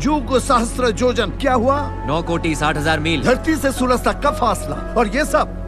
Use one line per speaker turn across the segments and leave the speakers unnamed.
युग सहस्त्र योजन क्या हुआ?
9,60,000 मील।
धरती से सूरज तक का फासला, और ये सब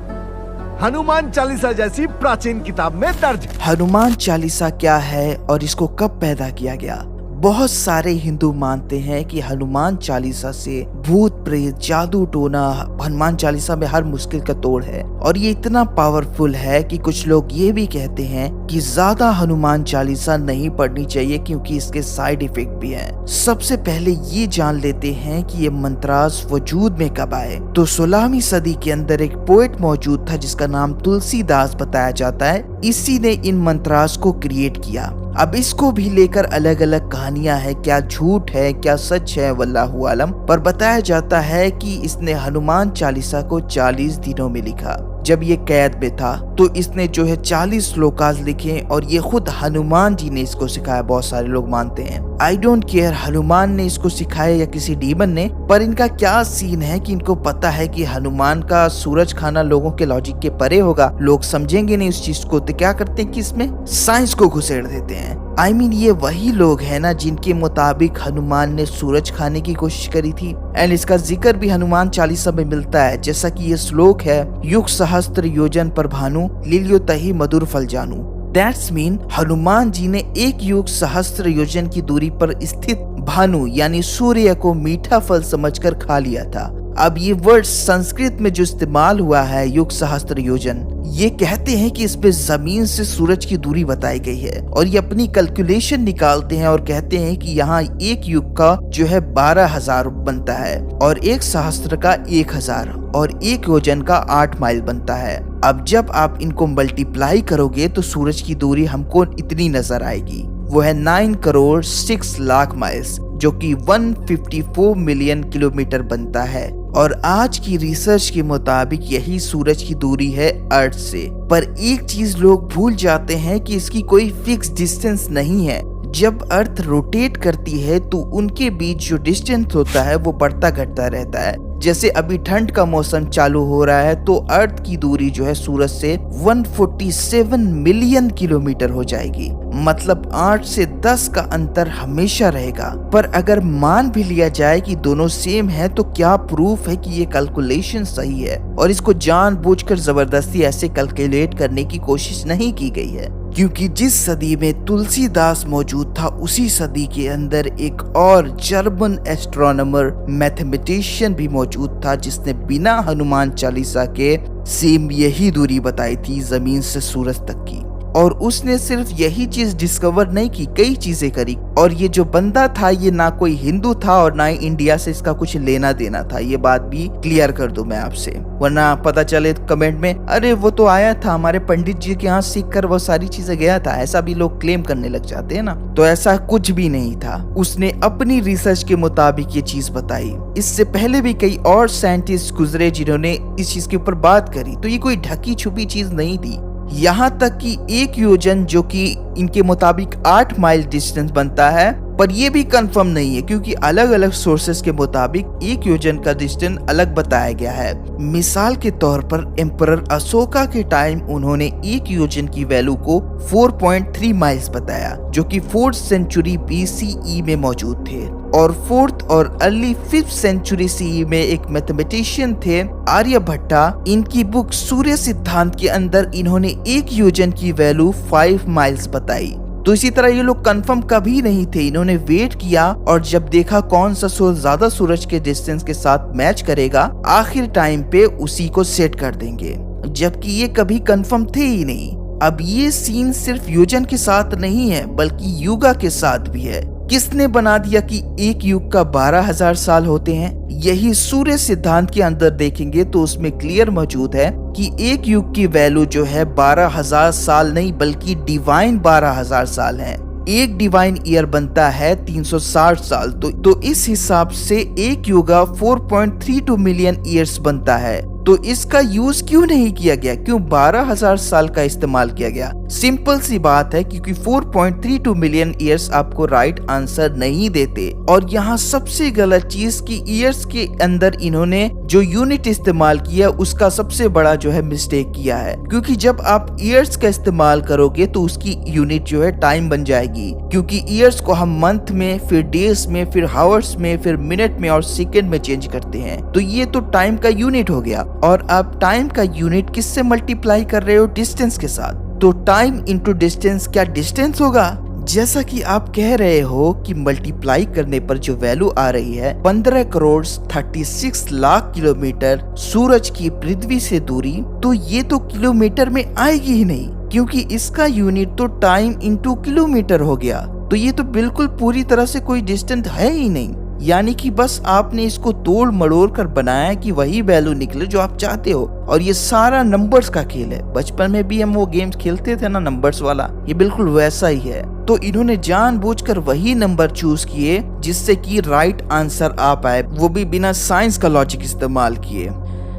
हनुमान चालीसा जैसी प्राचीन किताब में दर्ज।
हनुमान चालीसा क्या है और इसको कब पैदा किया गया? बहुत सारे हिंदू मानते हैं कि हनुमान चालीसा से भूत प्रेत जादू टोना हनुमान चालीसा में हर मुश्किल का तोड़ है, और ये इतना पावरफुल है कि कुछ लोग ये भी कहते हैं कि ज्यादा हनुमान चालीसा नहीं पढ़नी चाहिए क्योंकि इसके साइड इफेक्ट भी हैं। सबसे पहले ये जान लेते हैं कि ये मंत्रास वजूद में कब आए। तो 16वीं सदी के अंदर एक पोएट मौजूद था जिसका नाम तुलसीदास बताया जाता है। इसी ने इन मंत्रास को क्रिएट किया। अब इसको भी लेकर अलग अलग कहानियां हैं, क्या झूठ है क्या सच है वल्लाहु आलम, पर बताया जाता है कि इसने हनुमान चालीसा को 40 दिनों में लिखा। जब ये कैद में था तो इसने जो है 40 श्लोकास लिखे, और ये खुद हनुमान जी ने इसको सिखाया। बहुत सारे लोग मानते हैं, आई डोंट केयर हनुमान ने इसको सिखाया या किसी डीमन ने, पर इनका क्या सीन है कि इनको पता है कि हनुमान का सूरज खाना लोगों के लॉजिक के परे होगा, लोग समझेंगे नहीं उस चीज को, तो क्या करते हैं कि इसमें साइंस को घुसेड़ देते हैं। I mean, ये वही लोग हैं ना जिनके मुताबिक हनुमान ने सूरज खाने की कोशिश करी थी, एंड इसका जिक्र भी हनुमान चालीसा में मिलता है। जैसा कि ये श्लोक है, युग सहस्त्र योजन पर भानु लिलियो तही मधुर फल जानू। दैट्स मीन हनुमान जी ने एक युग सहस्त्र योजन की दूरी पर स्थित भानु यानी सूर्य को मीठा फल समझकर खा लिया था। अब ये वर्ड संस्कृत में जो इस्तेमाल हुआ है युग सहस्त्र योजन, ये कहते हैं कि इसमें जमीन से सूरज की दूरी बताई गई है, और ये अपनी कैलकुलेशन निकालते हैं और कहते हैं कि यहाँ एक युग का जो है 12,000 बनता है, और एक सहस्त्र का 1,000, और एक योजन का 8 माइल बनता है। अब जब आप इनको मल्टीप्लाई करोगे तो सूरज की दूरी हमको इतनी नजर आएगी, वो है 9 करोड़ 6 लाख माइल्स, जो कि 154 मिलियन किलोमीटर बनता है। और आज की रिसर्च के मुताबिक यही सूरज की दूरी है अर्थ से। पर एक चीज लोग भूल जाते हैं कि इसकी कोई फिक्स डिस्टेंस नहीं है। जब अर्थ रोटेट करती है तो उनके बीच जो डिस्टेंस होता है वो बढ़ता घटता रहता है। जैसे अभी ठंड का मौसम चालू हो रहा है तो अर्थ की दूरी जो है सूरज से 147 मिलियन किलोमीटर हो जाएगी, मतलब 8 से 10 का अंतर हमेशा रहेगा। पर अगर मान भी लिया जाए कि दोनों सेम है तो क्या प्रूफ है कि ये कैलकुलेशन सही है, और इसको जानबूझकर जबरदस्ती ऐसे कैलकुलेट करने की कोशिश नहीं की गई है। क्योंकि जिस सदी में तुलसीदास मौजूद था उसी सदी के अंदर एक और जर्मन एस्ट्रोनॉमर मैथमेटिशियन भी मौजूद था जिसने बिना हनुमान चालीसा के सेम यही दूरी बताई थी जमीन से सूरज तक की। और उसने सिर्फ यही चीज डिस्कवर नहीं की, कई चीजें करी। और ये जो बंदा था ये ना कोई हिंदू था और ना ही इंडिया से इसका कुछ लेना देना था। ये बात भी क्लियर कर दूं मैं आपसे, वरना पता चले कमेंट में अरे वो तो आया था हमारे पंडित जी के यहाँ सीख कर वो सारी चीजें गया था, ऐसा भी लोग क्लेम करने लग जाते हैं ना। तो ऐसा कुछ भी नहीं था, उसने अपनी रिसर्च के मुताबिक ये चीज बताई। इससे पहले भी कई और साइंटिस्ट गुजरे जिन्होंने इस चीज के ऊपर बात करी, तो ये कोई ढकी छुपी चीज नहीं थी। यहाँ तक कि एक योजन जो कि इनके मुताबिक 8 माइल डिस्टेंस बनता है, पर यह भी कंफर्म नहीं है क्योंकि अलग अलग सोर्सेस के मुताबिक एक योजन का डिस्टेंस अलग बताया गया है। मिसाल के तौर पर एम्परर अशोका के टाइम उन्होंने एक योजन की वैल्यू को 4.3 माइल्स बताया, जो कि 4th सेंचुरी BCE में मौजूद थे। और 4th और अर्ली 5th सेंचुरी CE में एक मैथमेटिशियन थे आर्यभट्टा, इनकी बुक सूर्य सिद्धांत के अंदर इन्होंने एक योजन की वैल्यू 5 माइल्स बताई। तो इसी तरह ये लोग कंफर्म कभी नहीं थे, इन्होंने वेट किया और जब देखा कौन सा सोर्स ज्यादा सूरज के डिस्टेंस के साथ मैच करेगा, आखिर टाइम पे उसी को सेट कर देंगे, जबकि ये कभी कंफर्म थे ही नहीं। अब ये सीन सिर्फ योजन के साथ नहीं है बल्कि युगा के साथ भी है। किसने बना दिया कि एक युग का 12,000 साल होते हैं? यही सूर्य सिद्धांत के अंदर देखेंगे तो उसमें क्लियर मौजूद है कि एक युग की वैल्यू जो है 12,000 साल नहीं बल्कि डिवाइन 12,000 साल है। एक डिवाइन ईयर बनता है 360 साल, तो इस हिसाब से एक युगा 4.32 मिलियन ईयर्स बनता है। तो इसका यूज क्यों नहीं किया गया, क्यों 12,000 साल का इस्तेमाल किया गया? सिंपल सी बात है, क्योंकि 4.32 मिलियन ईयर्स आपको राइट आंसर नहीं देते। और यहाँ सबसे गलत चीज कि ईयर्स के अंदर इन्होंने जो यूनिट इस्तेमाल किया उसका सबसे बड़ा जो है मिस्टेक किया है, क्योंकि जब आप ईयर्स का इस्तेमाल करोगे तो उसकी यूनिट जो है टाइम बन जाएगी, क्योंकि ईयर्स को हम मंथ में, फिर डेज में, फिर हावर्स में, फिर मिनट में और सेकंड में चेंज करते हैं। तो ये तो टाइम का यूनिट हो गया। और आप टाइम का यूनिट किससे मल्टीप्लाई कर रहे हो? डिस्टेंस के साथ। तो टाइम इंटू डिस्टेंस, क्या डिस्टेंस होगा? जैसा कि आप कह रहे हो कि मल्टीप्लाई करने पर जो वैल्यू आ रही है 15 करोड़ 36 लाख किलोमीटर सूरज की पृथ्वी से दूरी, तो ये तो किलोमीटर में आएगी ही नहीं, क्योंकि इसका यूनिट तो टाइम इंटू किलोमीटर हो गया। तो ये तो बिल्कुल पूरी तरह से कोई डिस्टेंस है ही नहीं। यानी कि बस आपने इसको तोड़ मड़ोड़ कर बनाया कि वही वैल्यू निकले जो आप चाहते हो। और ये सारा नंबर्स का खेल है। बचपन में भी हम वो गेम्स खेलते थे ना, नंबर्स वाला, ये बिल्कुल वैसा ही है। तो इन्होंने जानबूझकर वही नंबर चूज किए जिससे कि राइट आंसर आ पाए, वो भी बिना साइंस का लॉजिक इस्तेमाल किए।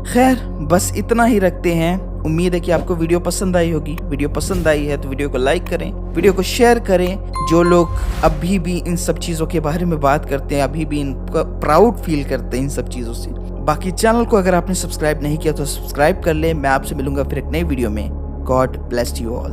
खैर, बस इतना ही रखते हैं। उम्मीद है कि आपको वीडियो पसंद आई होगी। वीडियो पसंद आई है तो वीडियो को लाइक करें, वीडियो को शेयर करें। जो लोग अभी भी इन सब चीज़ों के बारे में बात करते हैं, अभी भी इनका प्राउड फील करते हैं इन सब चीज़ों से। बाकी चैनल को अगर आपने सब्सक्राइब नहीं किया तो सब्सक्राइब कर ले। मैं आपसे मिलूंगा फिर एक नई वीडियो में। God bless you all.